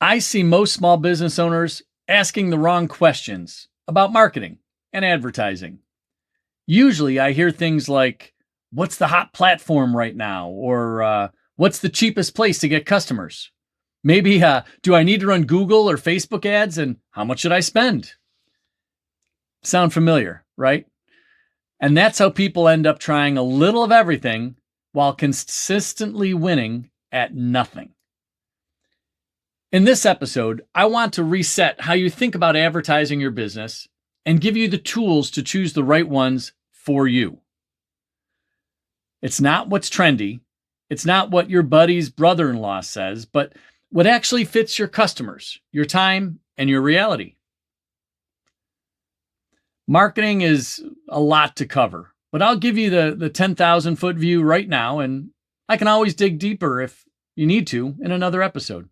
I see most small business owners asking the wrong questions about marketing and advertising. Usually I hear things like, what's the hot platform right now? Or what's the cheapest place to get customers? Maybe, do I need to run Google or Facebook ads and how much should I spend? Sound familiar, right? And that's how people end up trying a little of everything while consistently winning at nothing. In this episode, I want to reset how you think about advertising your business and give you the tools to choose the right ones for you. It's not what's trendy. It's not what your buddy's brother-in-law says, but what actually fits your customers, your time, and your reality. Marketing is a lot to cover, but I'll give you the 10,000 foot view right now, and I can always dig deeper if you need to in another episode.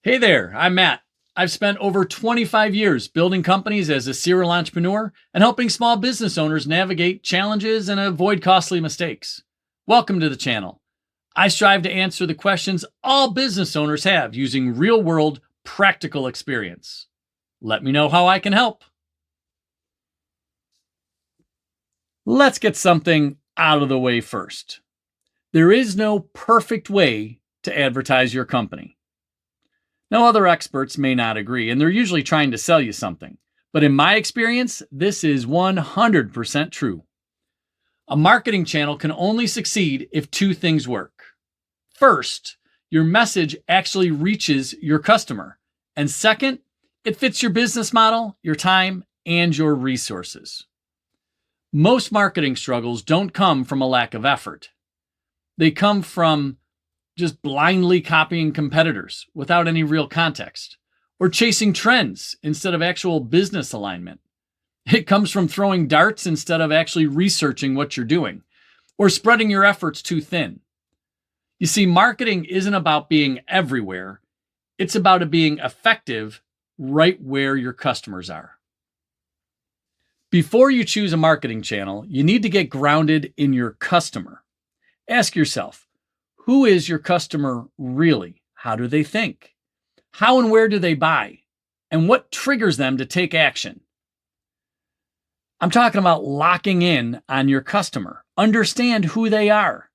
Hey there, I'm Matt. I've spent over 25 years building companies as a serial entrepreneur and helping small business owners navigate challenges and avoid costly mistakes. Welcome to the channel. I strive to answer the questions all business owners have using real-world, practical experience. Let me know how I can help. Let's get something out of the way first. There is no perfect way to advertise your company. Now, other experts may not agree, and they're usually trying to sell you something. But in my experience, this is 100% true. A marketing channel can only succeed if two things work. First, your message actually reaches your customer. And second, it fits your business model, your time, and your resources. Most marketing struggles don't come from a lack of effort. They come from just blindly copying competitors without any real context, or chasing trends instead of actual business alignment. It comes from throwing darts instead of actually researching what you're doing, or spreading your efforts too thin. You see, marketing isn't about being everywhere. It's about it being effective right where your customers are. Before you choose a marketing channel, you need to get grounded in your customer. Ask yourself, who is your customer really? How do they think? How and where do they buy? And what triggers them to take action? I'm talking about locking in on your customer. Understand who they are.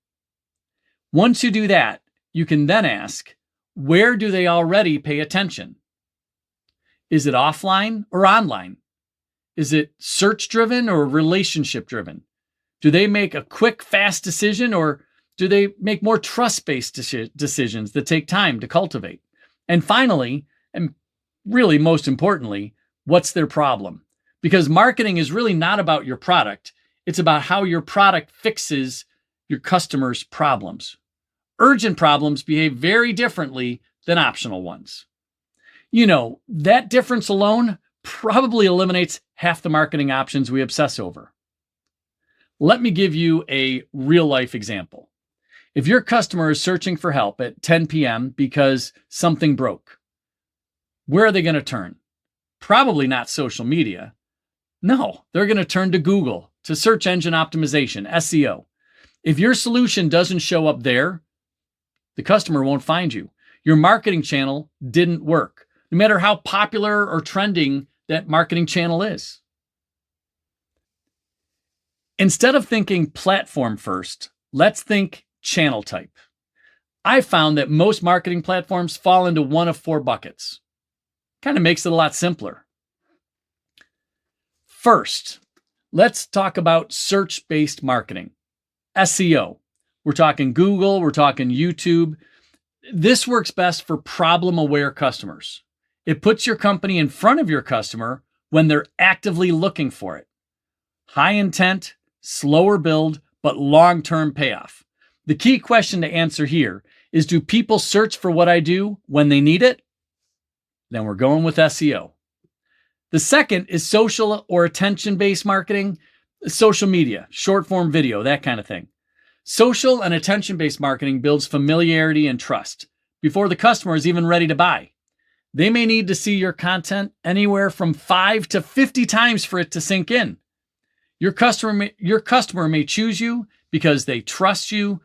Once you do that, you can then ask, where do they already pay attention? Is it offline or online? Is it search-driven or relationship-driven? Do they make a quick, fast decision, or do they make more trust-based decisions that take time to cultivate? And finally, and really most importantly, what's their problem? Because marketing is really not about your product. It's about how your product fixes your customers' problems. Urgent problems behave very differently than optional ones. You know, that difference alone probably eliminates half the marketing options we obsess over. Let me give you a real-life example. If your customer is searching for help at 10 p.m. because something broke, where are they going to turn? Probably not social media. No, they're going to turn to Google, to search engine optimization, SEO. If your solution doesn't show up there, the customer won't find you. Your marketing channel didn't work, no matter how popular or trending that marketing channel is. Instead of thinking platform first, let's think channel type. I found that most marketing platforms fall into one of four buckets. Kind of makes it a lot simpler. First, let's talk about search-based marketing, SEO. We're talking Google, we're talking YouTube. This works best for problem-aware customers. It puts your company in front of your customer when they're actively looking for it. High intent, slower build, but long-term payoff. The key question to answer here is, do people search for what I do when they need it? Then we're going with SEO. The second is social or attention-based marketing, social media, short-form video, that kind of thing. Social and attention-based marketing builds familiarity and trust before the customer is even ready to buy. They may need to see your content anywhere from 5 to 50 times for it to sink in. Your customer may choose you because they trust you.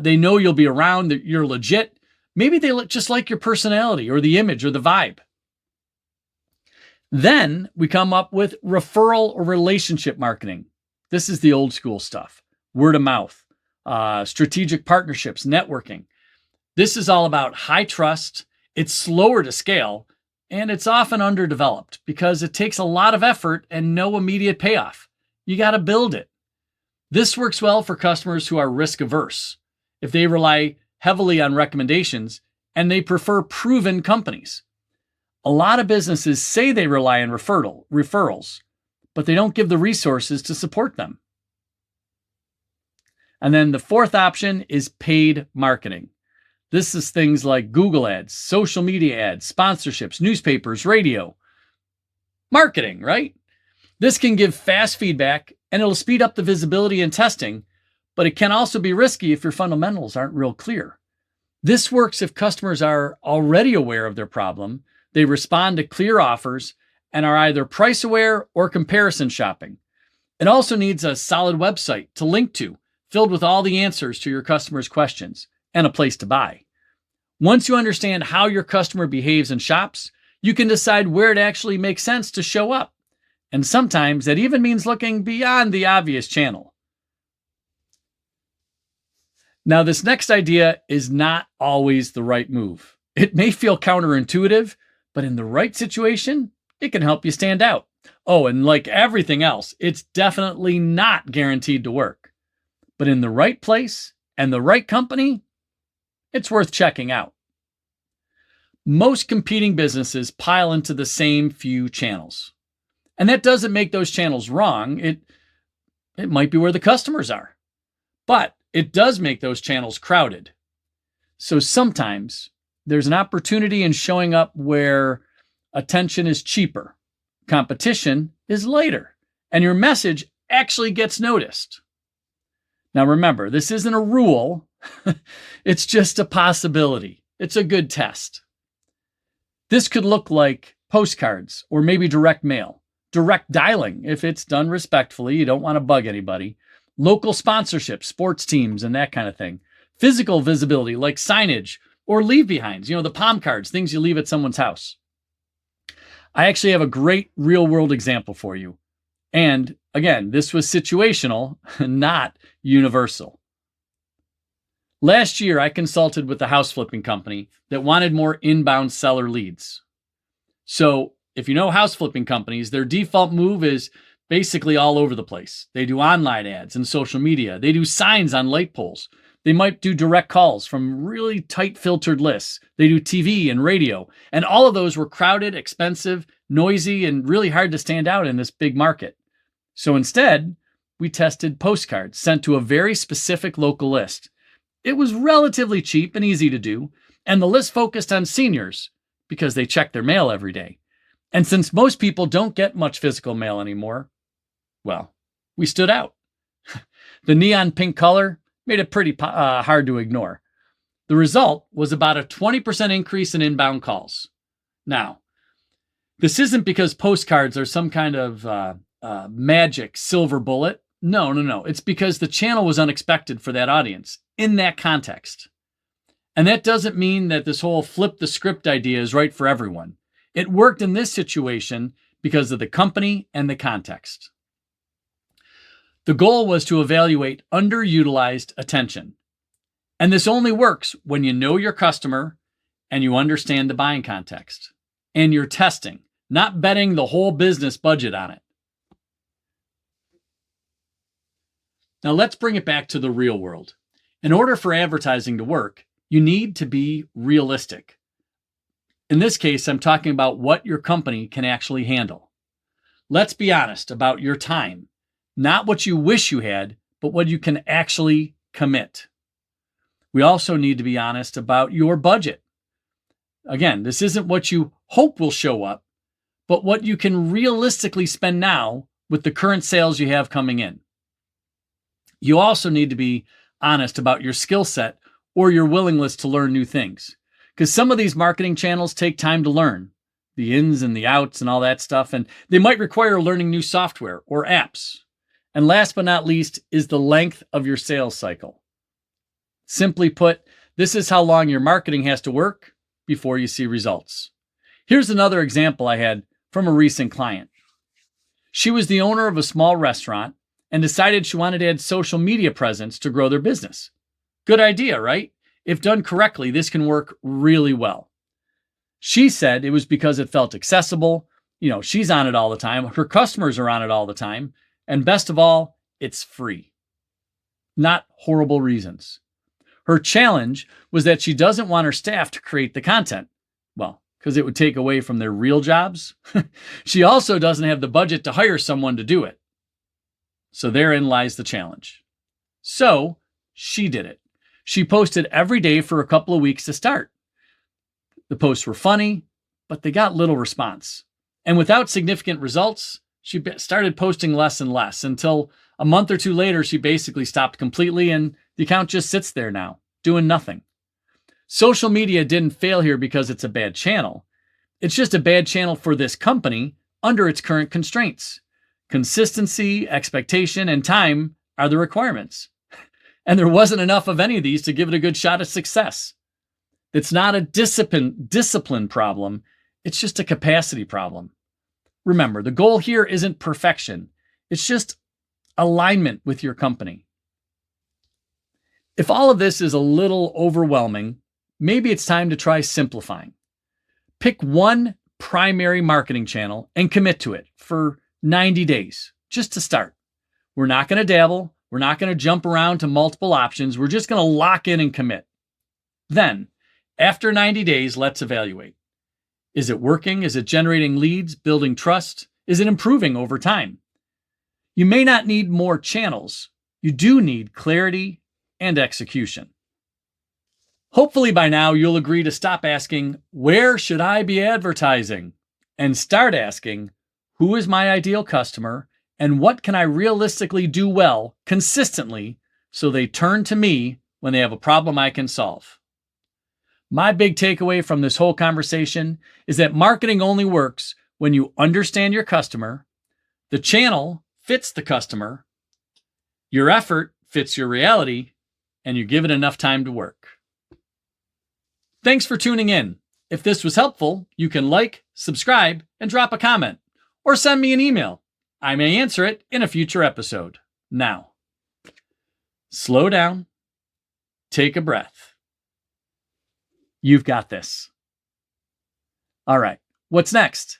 They know you'll be around, that you're legit, Maybe they look just like your personality or the image or the vibe. Then we come up with referral or relationship marketing. This is the old school stuff, word of mouth, strategic partnerships, networking. This is all about high trust. It's slower to scale, and it's often underdeveloped because it takes a lot of effort and no immediate payoff. You got to build it. This works well for customers who are risk averse, if they rely heavily on recommendations and they prefer proven companies. A lot of businesses say they rely on referrals, but they don't give the resources to support them. And then the fourth option is paid marketing. This is things like Google ads, social media ads, sponsorships, newspapers, radio. Marketing, right? This can give fast feedback and it'll speed up the visibility and testing, but it can also be risky if your fundamentals aren't real clear. This works if customers are already aware of their problem, they respond to clear offers, and are either price aware or comparison shopping. It also needs a solid website to link to, filled with all the answers to your customers' questions, and a place to buy. Once you understand how your customer behaves and shops, you can decide where it actually makes sense to show up. And sometimes that even means looking beyond the obvious channel. Now, this next idea is not always the right move. It may feel counterintuitive, but in the right situation, it can help you stand out. Oh, and like everything else, it's definitely not guaranteed to work. But in the right place and the right company, it's worth checking out. Most competing businesses pile into the same few channels. And that doesn't make those channels wrong. It might be where the customers are. But it does make those channels crowded. So sometimes there's an opportunity in showing up where attention is cheaper, competition is lighter, and your message actually gets noticed. Now remember, this isn't a rule. It's just a possibility. It's a good test. This could look like postcards or maybe direct mail, direct dialing if it's done respectfully. You don't want to bug anybody. Local sponsorship, sports teams, and that kind of thing. Physical visibility like signage or leave behinds, the palm cards, things you leave at someone's house. I actually have a great real world example for you. And again, this was situational, not universal. Last year, I consulted with a house flipping company that wanted more inbound seller leads. So if you know house flipping companies, their default move is basically all over the place. They do online ads and social media. They do signs on light poles. They might do direct calls from really tight filtered lists. They do TV and radio. And all of those were crowded, expensive, noisy, and really hard to stand out in this big market. So instead, we tested postcards sent to a very specific local list. It was relatively cheap and easy to do, and the list focused on seniors because they check their mail every day. And since most people don't get much physical mail anymore, well, we stood out. The neon pink color made it pretty hard to ignore. The result was about a 20% increase in inbound calls. Now, this isn't because postcards are some kind of magic silver bullet. No. It's because the channel was unexpected for that audience in that context. And that doesn't mean that this whole flip the script idea is right for everyone. It worked in this situation because of the company and the context. The goal was to evaluate underutilized attention. And this only works when you know your customer and you understand the buying context. And you're testing, not betting the whole business budget on it. Now let's bring it back to the real world. In order for advertising to work, you need to be realistic. In this case, I'm talking about what your company can actually handle. Let's be honest about your time. Not what you wish you had, but what you can actually commit. We also need to be honest about your budget. Again, this isn't what you hope will show up, but what you can realistically spend now with the current sales you have coming in. You also need to be honest about your skill set or your willingness to learn new things. Because some of these marketing channels take time to learn, the ins and the outs and all that stuff, and they might require learning new software or apps. And last but not least is the length of your sales cycle. Simply put, This is how long your marketing has to work before you see results. Here's another example I had from a recent client. She was the owner of a small restaurant and decided she wanted to add social media presence to grow their business. Good idea, right? If done correctly, this can work really well. She said it was because it felt accessible. She's on it all the time. Her customers are on it all the time. And best of all, it's free. Not horrible reasons. Her challenge was that she doesn't want her staff to create the content. Well, because it would take away from their real jobs. She also doesn't have the budget to hire someone to do it. So therein lies the challenge. So she did it. She posted every day for a couple of weeks to start. The posts were funny, but they got little response. And without significant results, she started posting less and less until a month or two later, she basically stopped completely and the account just sits there now, doing nothing. Social media didn't fail here because it's a bad channel. It's just a bad channel for this company under its current constraints. Consistency, expectation, and time are the requirements. And there wasn't enough of any of these to give it a good shot at success. It's not a discipline problem. It's just a capacity problem. Remember, the goal here isn't perfection. It's just alignment with your company. If all of this is a little overwhelming, maybe it's time to try simplifying. Pick one primary marketing channel and commit to it for 90 days, just to start. We're not going to dabble. We're not going to jump around to multiple options. We're just going to lock in and commit. Then, after 90 days, let's evaluate. Is it working? Is it generating leads, building trust? Is it improving over time? You may not need more channels. You do need clarity and execution. Hopefully by now you'll agree to stop asking, where should I be advertising? And start asking, who is my ideal customer and what can I realistically do well consistently so they turn to me when they have a problem I can solve? My big takeaway from this whole conversation is that marketing only works when you understand your customer, the channel fits the customer, your effort fits your reality, and you give it enough time to work. Thanks for tuning in. If this was helpful, you can like, subscribe, and drop a comment, or send me an email. I may answer it in a future episode. Now, slow down, take a breath. You've got this. All right, what's next?